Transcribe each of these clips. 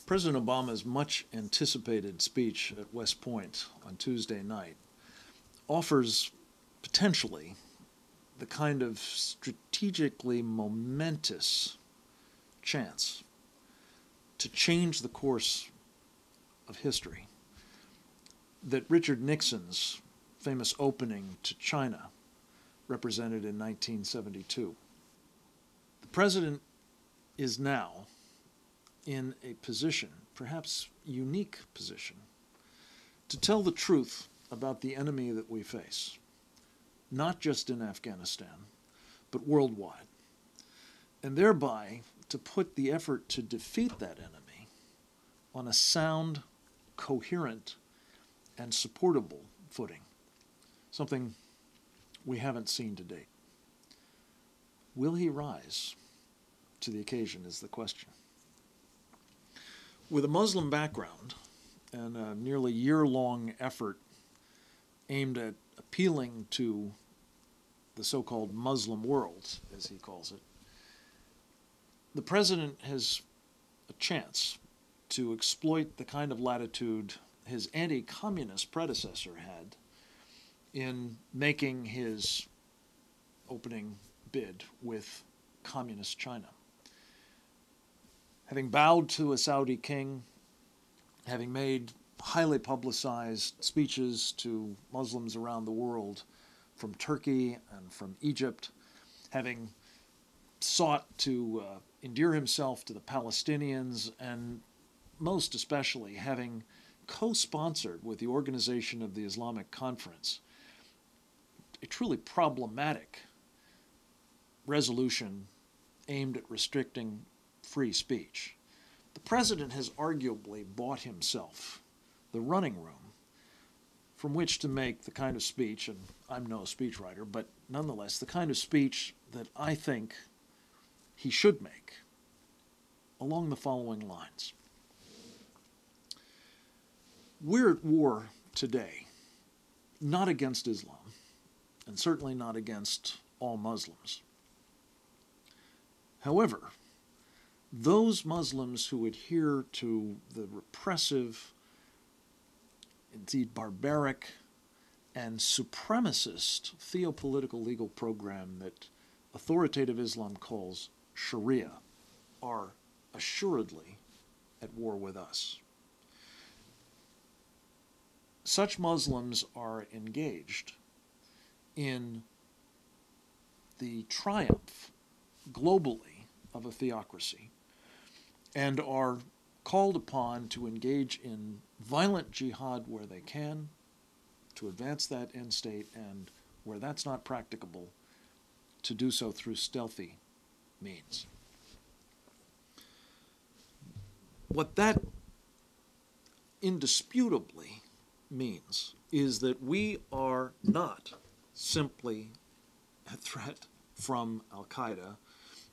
President Obama's much anticipated speech at West Point on Tuesday night offers potentially the kind of strategically momentous chance to change the course of history that Richard Nixon's famous opening to China represented in 1972. The president is now in a position, perhaps unique position, to tell the truth about the enemy that we face, not just in Afghanistan, but worldwide, and thereby to put the effort to defeat that enemy on a sound, coherent, and supportable footing, something we haven't seen to date. Will he rise to the occasion is the question. With a Muslim background and a nearly year-long effort aimed at appealing to the so-called Muslim world, as he calls it, the president has a chance to exploit the kind of latitude his anti-communist predecessor had in making his opening bid with communist China. Having bowed to a Saudi king, having made highly publicized speeches to Muslims around the world from Turkey and from Egypt, having sought to endear himself to the Palestinians, and most especially having co-sponsored with the Organization of the Islamic Conference a truly problematic resolution aimed at restricting free speech. The president has arguably bought himself the running room from which to make the kind of speech, and I'm no speechwriter, but nonetheless the kind of speech that I think he should make along the following lines. We're at war today, not against Islam, and certainly not against all Muslims. However, those Muslims who adhere to the repressive, indeed barbaric, and supremacist theopolitical legal program that authoritative Islam calls Sharia are assuredly at war with us. Such Muslims are engaged in the triumph globally of a theocracy and are called upon to engage in violent jihad where they can, to advance that end state, and where that's not practicable, to do so through stealthy means. What that indisputably means is that we are not simply a threat from Al-Qaeda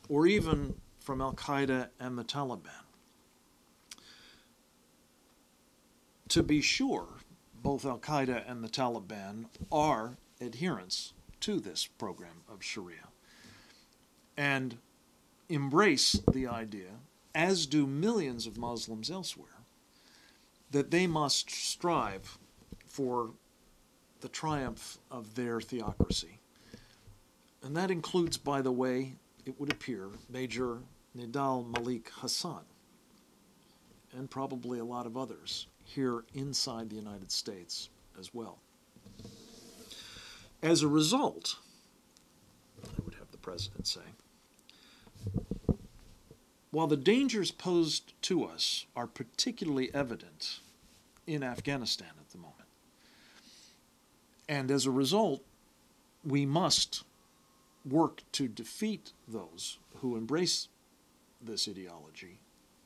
or even from Al-Qaeda and the Taliban. To be sure, both Al-Qaeda and the Taliban are adherents to this program of Sharia and embrace the idea, as do millions of Muslims elsewhere, that they must strive for the triumph of their theocracy. And that includes, by the way, it would appear, Major Nidal Malik Hassan, and probably a lot of others here inside the United States as well. As a result, I would have the president say, while the dangers posed to us are particularly evident in Afghanistan at the moment, and as a result, we must work to defeat those who embrace this ideology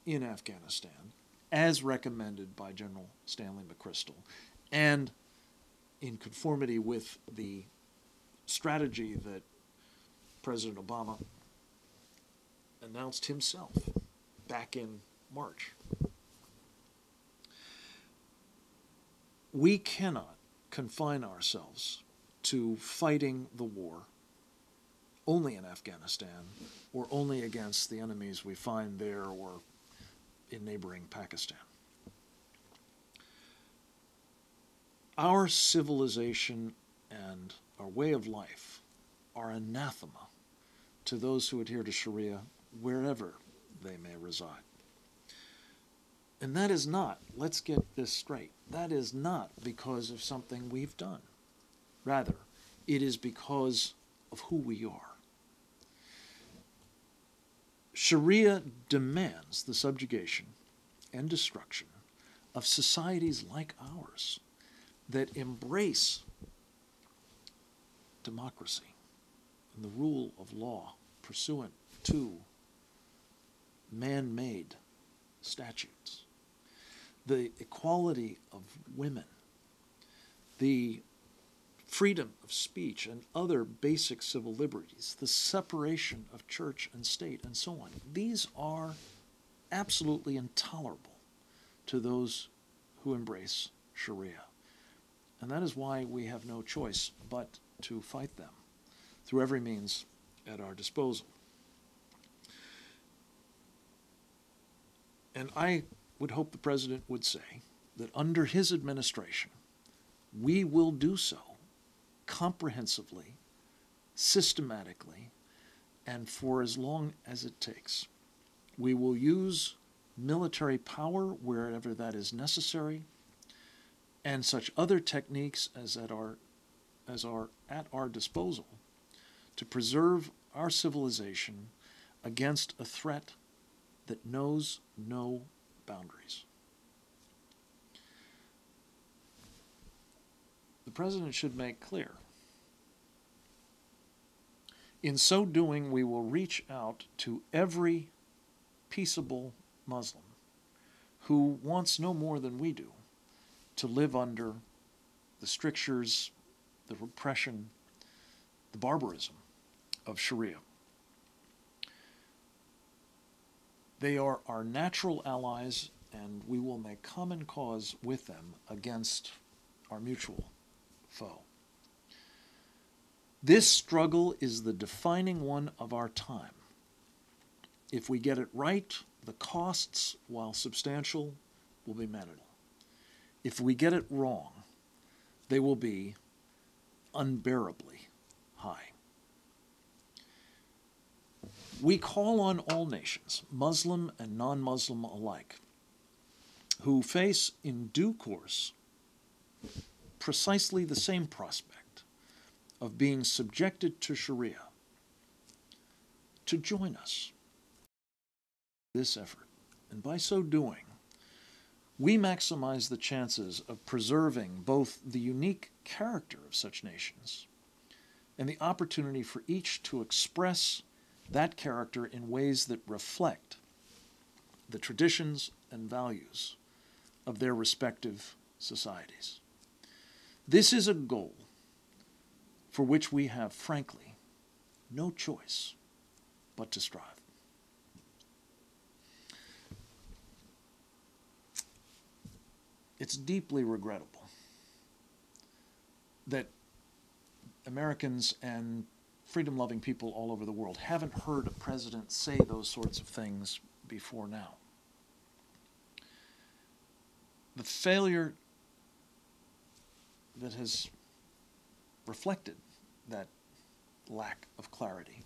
in Afghanistan, as recommended by General Stanley McChrystal, and in conformity with the strategy that President Obama announced himself back in March. We cannot confine ourselves to fighting the war only in Afghanistan or only against the enemies we find there or in neighboring Pakistan. Our civilization and our way of life are anathema to those who adhere to Sharia wherever they may reside. And that is not, let's get this straight, that is not because of something we've done. Rather, it is because of who we are. Sharia demands the subjugation and destruction of societies like ours that embrace democracy and the rule of law pursuant to man-made statutes, the equality of women, the freedom of speech and other basic civil liberties, the separation of church and state, and so on. These are absolutely intolerable to those who embrace Sharia. And that is why we have no choice but to fight them through every means at our disposal. And I would hope the President would say that under his administration, we will do so comprehensively, systematically, and for as long as it takes. We will use military power wherever that is necessary, and such other techniques as are at our disposal to preserve our civilization against a threat that knows no boundaries. The President should make clear, in so doing, we will reach out to every peaceable Muslim who wants no more than we do to live under the strictures, the repression, the barbarism of Sharia. They are our natural allies, and we will make common cause with them against our mutual foe. This struggle is the defining one of our time. If we get it right, the costs, while substantial, will be manageable. If we get it wrong, they will be unbearably high. We call on all nations, Muslim and non-Muslim alike, who face in due course precisely the same prospect of being subjected to Sharia, to join us in this effort. And by so doing, we maximize the chances of preserving both the unique character of such nations and the opportunity for each to express that character in ways that reflect the traditions and values of their respective societies. This is a goal for which we have, frankly, no choice but to strive. It's deeply regrettable that Americans and freedom-loving people all over the world haven't heard a president say those sorts of things before now. The failure that has reflected that lack of clarity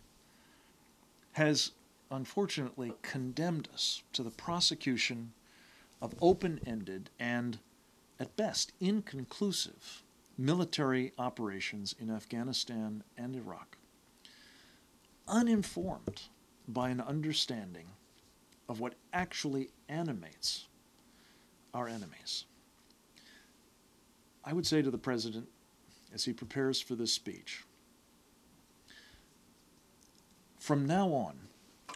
has unfortunately condemned us to the prosecution of open-ended and, at best, inconclusive military operations in Afghanistan and Iraq, uninformed by an understanding of what actually animates our enemies. I would say to the President, as he prepares for this speech, from now on,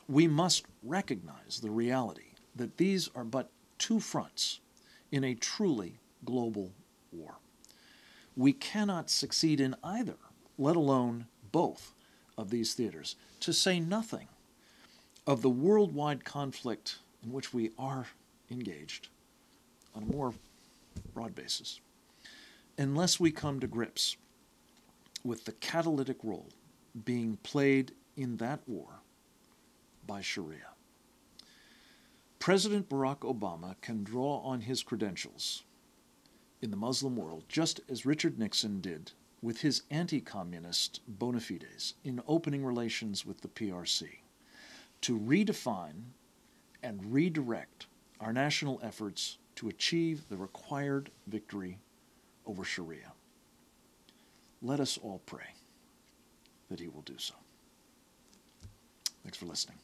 we must recognize the reality that these are but two fronts in a truly global war. We cannot succeed in either, let alone both, of these theaters, to say nothing of the worldwide conflict in which we are engaged on a more broad basis, unless we come to grips with the catalytic role being played in that war by Sharia. President Barack Obama can draw on his credentials in the Muslim world, just as Richard Nixon did with his anti-communist bona fides in opening relations with the PRC, to redefine and redirect our national efforts to achieve the required victory over Sharia. Let us all pray that he will do so. Thanks for listening.